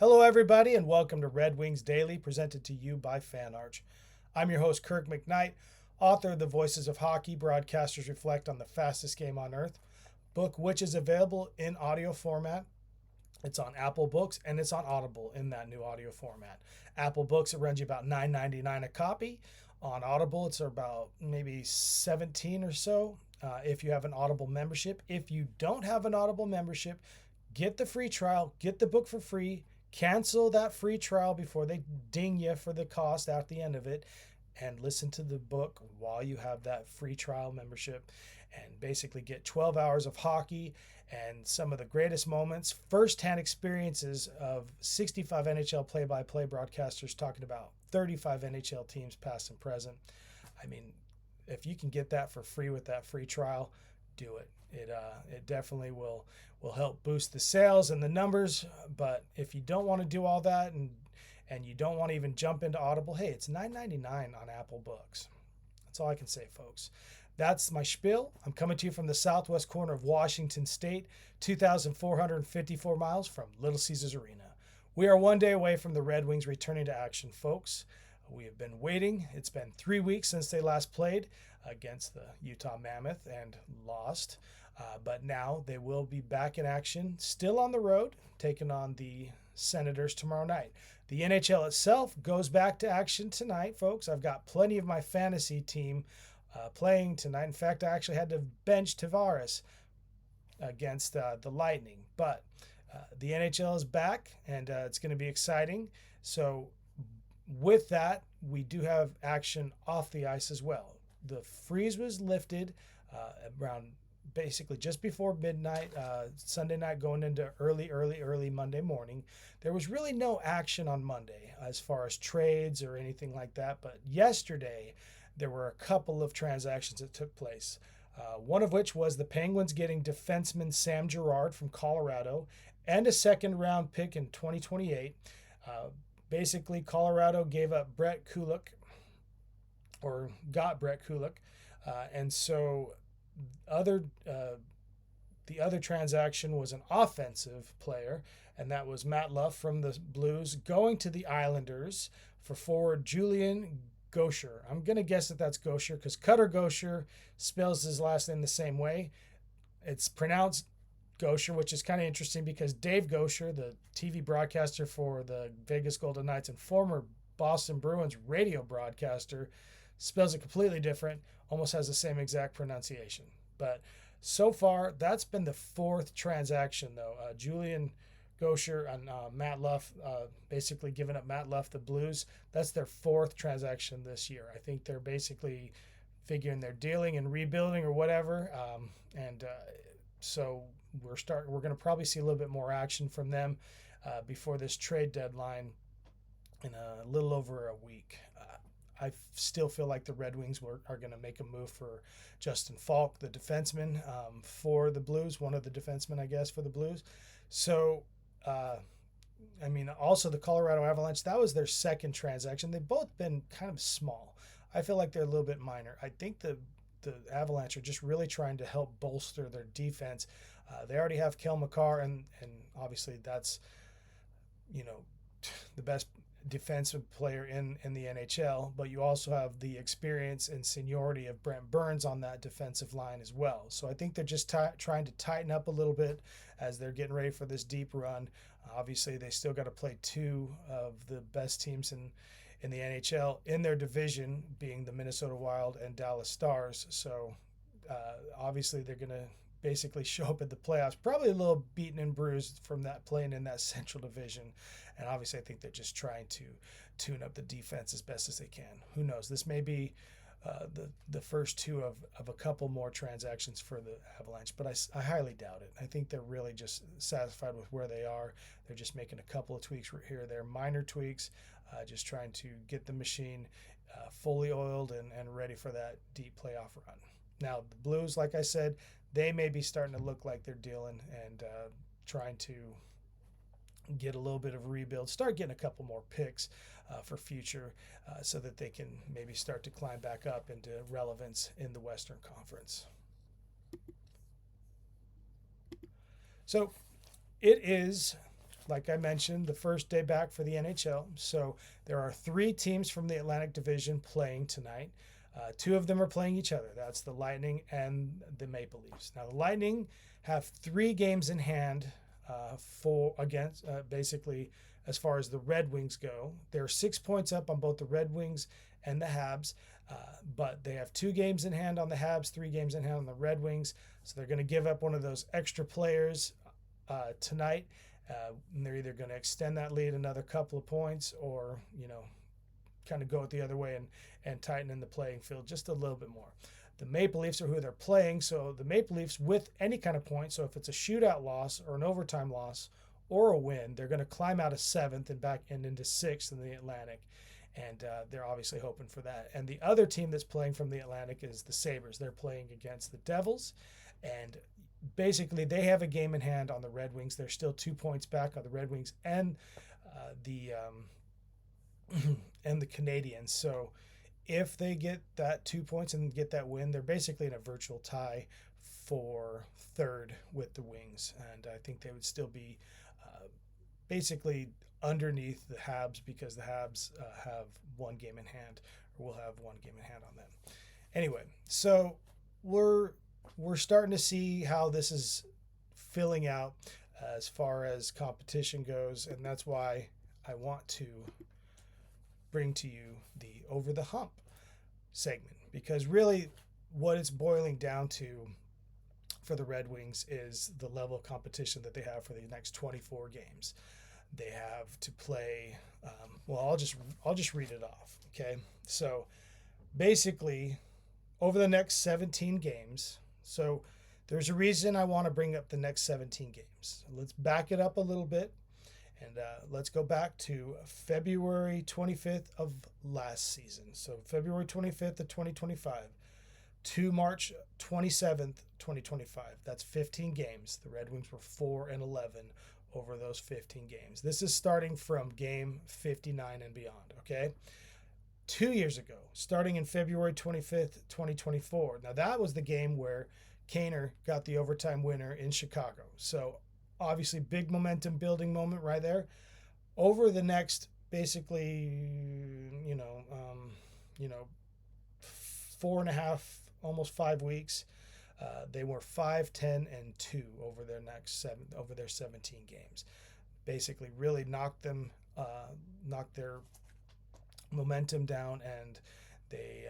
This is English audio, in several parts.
Hello, everybody, and welcome to Red Wings Daily, presented to you by FanArch. I'm your host, Kirk MckNight, author of The Voices of Hockey, Broadcasters Reflect on the Fastest Game on Earth, book which is available in audio format. It's on Apple Books, and it's on Audible in that new audio format. Apple Books, it runs you about $9.99 a copy. On Audible, it's about maybe $17 or so if you have an Audible membership. If you don't have an Audible membership, get the free trial, get the book for free, cancel that free trial before they ding you for the cost at the end of it, and listen to the book while you have that free trial membership, and basically get 12 hours of hockey and some of the greatest moments, first-hand experiences of 65 NHL play-by-play broadcasters talking about 35 NHL teams past and present. I mean, if you can get that for free with that free trial, do it. It definitely will help boost the sales and the numbers. But if you don't want to do all that and you don't want to even jump into Audible, hey, it's $9.99 on Apple Books. That's all I can say, folks. That's my spiel. I'm coming to you from the southwest corner of Washington State, 2,454 miles from Little Caesars Arena. We are one day away from the Red Wings returning to action, folks. We have been waiting. It's been 3 weeks since they last played against the Utah Mammoth and lost. But now they will be back in action, still on the road, taking on the Senators tomorrow night. The NHL itself goes back to action tonight, folks. I've got plenty of my fantasy team playing tonight. In fact, I actually had to bench Tavares against the Lightning. But the NHL is back, and it's going to be exciting. So with that, we do have action off the ice as well. The freeze was lifted around basically just before midnight, Sunday night going into early Monday morning. There was really no action on Monday as far as trades or anything like that. But yesterday, there were a couple of transactions that took place. One of which was the Penguins getting defenseman Sam Girard from Colorado and a second-round pick in 2028. Basically, Colorado gave up Brett Kulak, or got Brett Kulak, and so the other transaction was an offensive player, and that was Matt Luff from the Blues going to the Islanders for forward Julian Gaucher. I'm going to guess that that's Gaucher because Cutter Gaucher spells his last name the same way. It's pronounced Gaucher, which is kind of interesting because Dave Gaucher, the TV broadcaster for the Vegas Golden Knights and former Boston Bruins radio broadcaster, spells it completely different, almost has the same exact pronunciation. But so far, that's been the fourth transaction, though. Julian Gaucher and Matt Luff, basically giving up Matt Luff, the Blues. That's their fourth transaction this year. I think they're basically figuring they're dealing and rebuilding or whatever. So we're going to probably see a little bit more action from them before this trade deadline in a little over a week. I still feel like the Red Wings are going to make a move for Justin Falk, the defenseman for the Blues, one of the defensemen, I guess, for the Blues. So, also the Colorado Avalanche, that was their second transaction. They've both been kind of small. I feel like they're a little bit minor. I think the Avalanche are just really trying to help bolster their defense. They already have Kel McCarr, and obviously that's, the best defensive player in the NHL, but you also have the experience and seniority of Brent Burns on that defensive line as well. So I think they're just trying to tighten up a little bit as they're getting ready for this deep run. Obviously, they still got to play two of the best teams in the NHL in their division, being the Minnesota Wild and Dallas Stars. So obviously they're going to basically show up at the playoffs, probably a little beaten and bruised from that playing in that Central Division. And obviously I think they're just trying to tune up the defense as best as they can. Who knows? This may be the first two of a couple more transactions for the Avalanche, but I highly doubt it. I think they're really just satisfied with where they are. They're just making a couple of tweaks here or there, minor tweaks, just trying to get the machine fully oiled and ready for that deep playoff run. Now, the Blues, like I said, they may be starting to look like they're dealing and trying to get a little bit of a rebuild, start getting a couple more picks for future so that they can maybe start to climb back up into relevance in the Western Conference. So it is like I mentioned, the first day back for the NHL. So there are 3 teams from the Atlantic Division playing tonight. 2 of them are playing each other. That's the Lightning and the Maple Leafs. Now the Lightning have 3 games in hand basically as far as the Red Wings go. They're 6 points up on both the Red Wings and the Habs, but they have 2 games in hand on the Habs, 3 games in hand on the Red Wings. So they're going to give up one of those extra players tonight. And they're either going to extend that lead another couple of points or, kind of go it the other way and tighten in the playing field just a little bit more. The Maple Leafs are who they're playing. So the Maple Leafs with any kind of point, so if it's a shootout loss or an overtime loss or a win, they're going to climb out of 7th and back and into 6th in the Atlantic. And they're obviously hoping for that. And the other team that's playing from the Atlantic is the Sabres. They're playing against the Devils. And basically they have a game in hand on the Red Wings. They're still 2 points back on the Red Wings and the Canadiens. So if they get that 2 points and get that win, they're basically in a virtual tie for 3rd with the Wings. And I think they would still be basically underneath the Habs because the Habs have 1 game in hand, or will have 1 game in hand on them. Anyway, so we're starting to see how this is filling out as far as competition goes, and that's why I want to bring to you the Over the Hump segment, because really what it's boiling down to for the Red Wings is the level of competition that they have for the next 24 games. They have to play, I'll just read it off, okay? So basically, over the next 17 games, so there's a reason I want to bring up the next 17 games. Let's back it up a little bit, and let's go back to February 25th of last season. So February 25th of 2025 to March 27th, 2025. That's 15 games. The Red Wings were 4-11 over those 15 games. This is starting from game 59 and beyond, okay? 2 years ago, starting in February 25th, 2024. Now, that was the game where Kaner got the overtime winner in Chicago. So, obviously, big momentum building moment right there. Over the next, basically, 4.5, almost 5 weeks, they were 5-10-2 over their 17 games. Basically, really knocked their momentum down, and they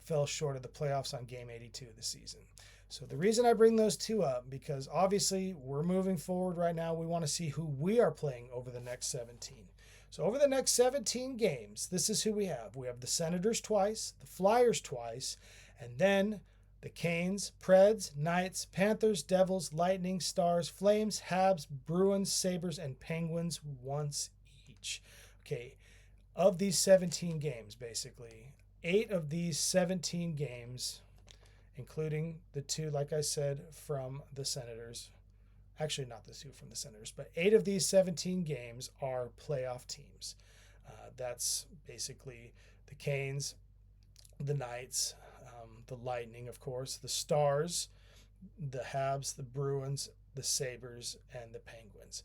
fell short of the playoffs on game 82 of the season. So the reason I bring those 2 up, because obviously we're moving forward right now. We want to see who we are playing over the next 17. So over the next 17 games, this is who we have. We have the Senators twice, the Flyers twice, and then the Canes, Preds, Knights, Panthers, Devils, Lightning, Stars, Flames, Habs, Bruins, Sabres, and Penguins once each. Okay, of these 17 games, basically, 8 of these 17 games, including the 2, like I said, from the Senators, actually not the 2 from the Senators, but 8 of these 17 games are playoff teams. That's basically the Canes, the Knights, the Lightning, of course, the Stars, the Habs, the Bruins, the Sabres, and the Penguins.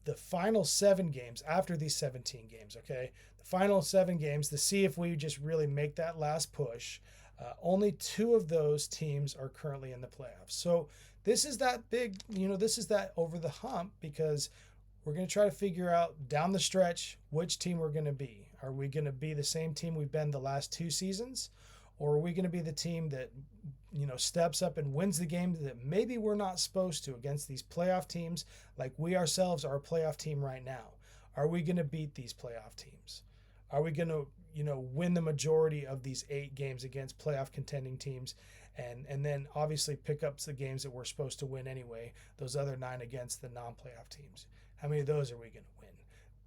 The final 7 games after these 17 games, okay, the final 7 games to see if we just really make that last push, only 2 of those teams are currently in the playoffs. So this is that big, this is that over the hump, because we're going to try to figure out down the stretch which team we're going to be. Are we going to be the same team we've been the last 2 seasons? Or are we going to be the team that, steps up and wins the game that maybe we're not supposed to against these playoff teams, like we ourselves are a playoff team right now? Are we going to beat these playoff teams? Are we going to, win the majority of these 8 games against playoff contending teams, and then obviously pick up the games that we're supposed to win anyway, those other 9 against the non-playoff teams? How many of those are we going to win?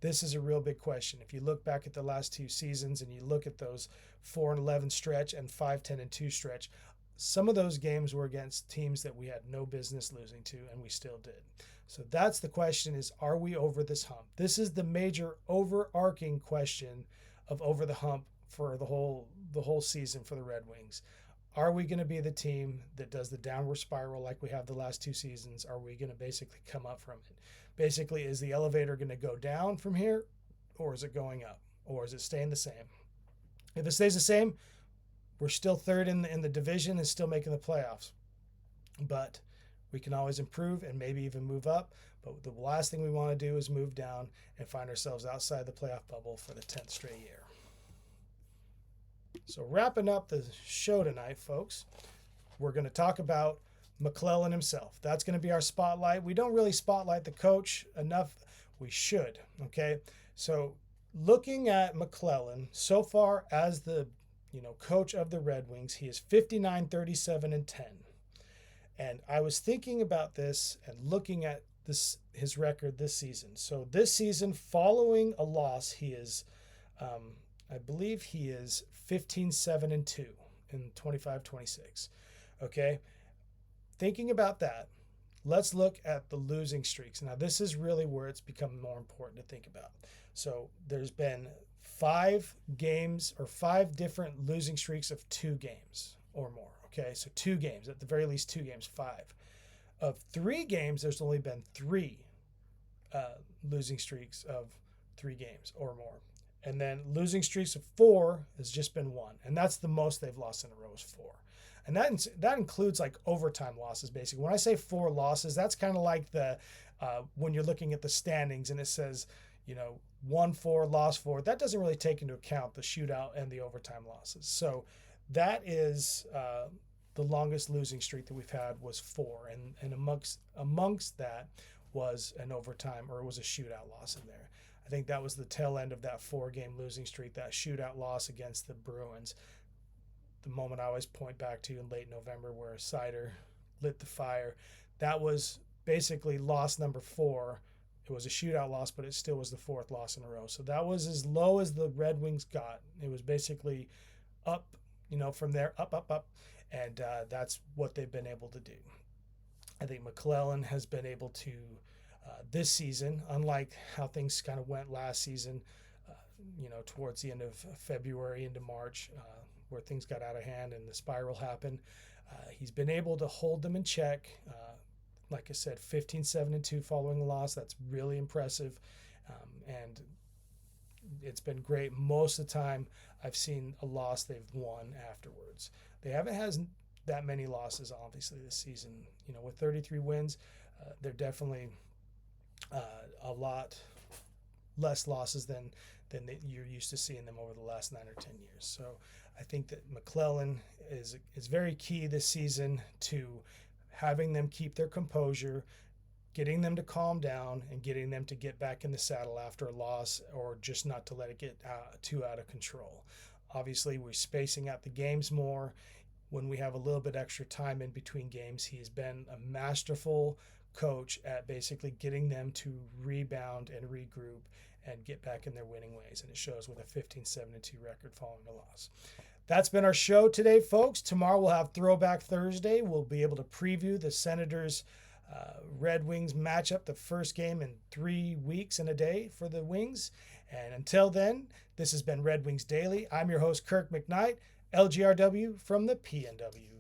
This is a real big question. If you look back at the last 2 seasons and you look at those 4-11 stretch and 5-10-2 stretch, some of those games were against teams that we had no business losing to, and we still did. So that's the question, is, are we over this hump? This is the major overarching question of over the hump for the whole season for the Red Wings. Are we going to be the team that does the downward spiral like we have the last 2 seasons? Are we going to basically come up from it? Basically, is the elevator going to go down from here, or is it going up, or is it staying the same? If it stays the same, we're still third in the division and still making the playoffs. But we can always improve and maybe even move up. But the last thing we want to do is move down and find ourselves outside the playoff bubble for the 10th straight year. So wrapping up the show tonight, folks, we're going to talk about McLellan himself. That's going to be our spotlight. We don't really spotlight the coach enough. We should, okay? So looking at McLellan so far as the coach of the Red Wings, he is 59, 37, and 10. And I was thinking about this and looking at his record this season. So this season, following a loss, he is, I believe he is 15, 7, and 2 in 25, 26. Okay? Thinking about that, let's look at the losing streaks. Now, this is really where it's become more important to think about. So there's been 5 games or 5 different losing streaks of 2 games or more. Okay, so 2 games, at the very least 2 games, 5. Of 3 games, there's only been 3 losing streaks of 3 games or more. And then losing streaks of 4 has just been 1. And that's the most they've lost in a row is 4. And that includes like overtime losses, basically. When I say 4 losses, that's kind of like the when you're looking at the standings and it says, won 4, lost 4. That doesn't really take into account the shootout and the overtime losses. So that is the longest losing streak that we've had was 4. And amongst that was an overtime, or it was a shootout loss in there. I think that was the tail end of that 4-game losing streak, that shootout loss against the Bruins. The moment I always point back to in late November where Sider lit the fire. That was basically loss number 4. It was a shootout loss, but it still was the 4th loss in a row. So that was as low as the Red Wings got. It was basically up, from there, up. And that's what they've been able to do. I think McLellan has been able to, this season, unlike how things kind of went last season, towards the end of February into March, where things got out of hand and the spiral happened, he's been able to hold them in check. Like I said, 15, 7, and 2 following a loss. That's really impressive. And it's been great. Most of the time I've seen a loss they've won afterwards. They haven't had that many losses, obviously, this season. With 33 wins, they're definitely a lot less losses than you're used to seeing them over the last 9 or 10 years. So I think that McLellan is very key this season to having them keep their composure, getting them to calm down, and getting them to get back in the saddle after a loss, or just not to let it get too out of control. Obviously, we're spacing out the games more. When we have a little bit extra time in between games, he's been a masterful coach at basically getting them to rebound and regroup and get back in their winning ways. And it shows with a 15, 7, and 2 record following a loss. That's been our show today, folks. Tomorrow we'll have Throwback Thursday. We'll be able to preview the Senators Red Wings matchup, the first game in 3 weeks and a day for the Wings. And until then, this has been Red Wings Daily. I'm your host, Kirk MckNight, LGRW from the PNW.